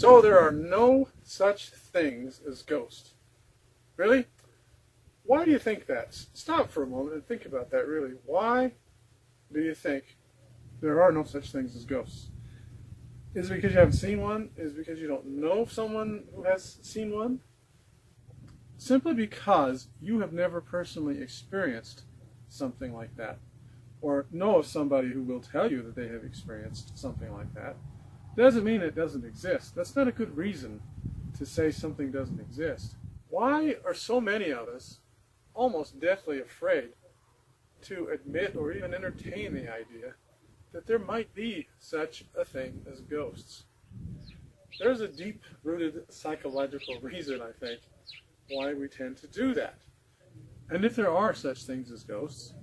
So there are no such things as ghosts. Really? Why do you think that? Stop for a moment and think about that, really. Why do you think there are no such things as ghosts? Is it because you haven't seen one? Is it because you don't know someone who has seen one? Simply because you have never personally experienced something like that, or know of somebody who will tell you that they have experienced something like that, doesn't mean it doesn't exist. That's not a good reason to say something doesn't exist. Why are so many of us almost deathly afraid to admit or even entertain the idea that there might be such a thing as ghosts? There's a deep-rooted psychological reason, I think, why we tend to do that. And if there are such things as ghosts,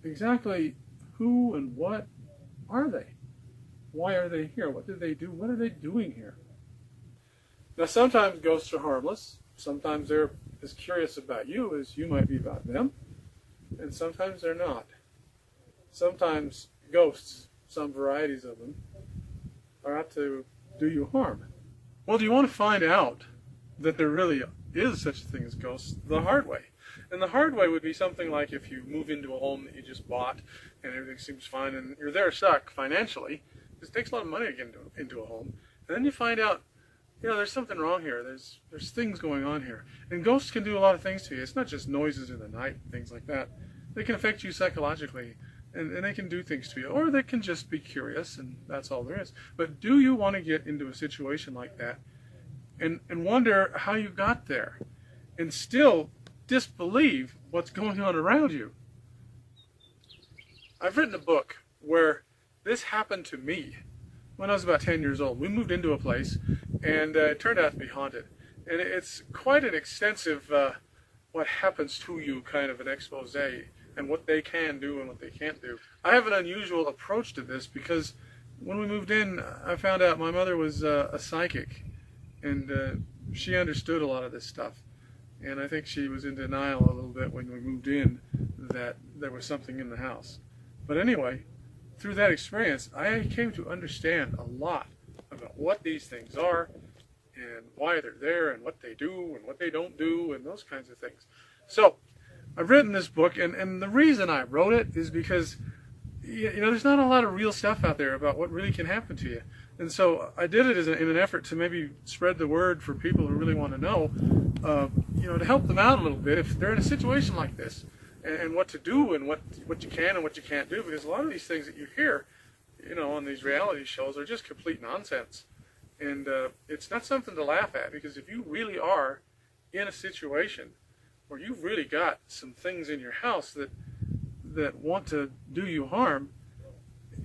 exactly who and what are they? Why are they here? What did they do? What are they doing here? Now, sometimes ghosts are harmless. Sometimes they're as curious about you as you might be about them. And sometimes they're not. Sometimes ghosts, some varieties of them, are out to do you harm. Well, do you want to find out that there really is such a thing as ghosts the hard way? And the hard way would be something like if you move into a home that you just bought and everything seems fine and you're there stuck financially. It takes a lot of money to get into a home. And then you find out, there's something wrong here. There's things going on here. And ghosts can do a lot of things to you. It's not just noises in the night and things like that. They can affect you psychologically, and they can do things to you. Or they can just be curious, and that's all there is. But do you want to get into a situation like that and wonder how you got there and still disbelieve what's going on around you? I've written a book where this happened to me when I was about 10 years old. We moved into a place, and it turned out to be haunted. And it's quite an extensive what happens to you kind of an expose, and what they can do and what they can't do. I have an unusual approach to this because when we moved in, I found out my mother was a psychic, and she understood a lot of this stuff. And I think she was in denial a little bit when we moved in that there was something in the house. But anyway, through that experience, I came to understand a lot about what these things are and why they're there and what they do and what they don't do and those kinds of things. So I've written this book, and the reason I wrote it is because there's not a lot of real stuff out there about what really can happen to you. And so I did it in an effort to maybe spread the word for people who really want to know, to help them out a little bit if they're in a situation like this, and what to do and what you can and what you can't do, because a lot of these things that you hear, on these reality shows are just complete nonsense. And it's not something to laugh at, because if you really are in a situation where you've really got some things in your house that want to do you harm,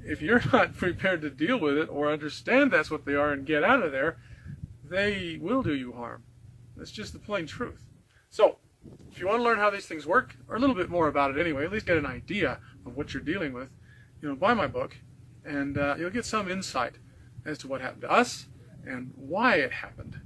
if you're not prepared to deal with it or understand that's what they are and get out of there, they will do you harm. That's just the plain truth. So, if you want to learn how these things work, or a little bit more about it anyway, at least get an idea of what you're dealing with, buy my book, and you'll get some insight as to what happened to us and why it happened.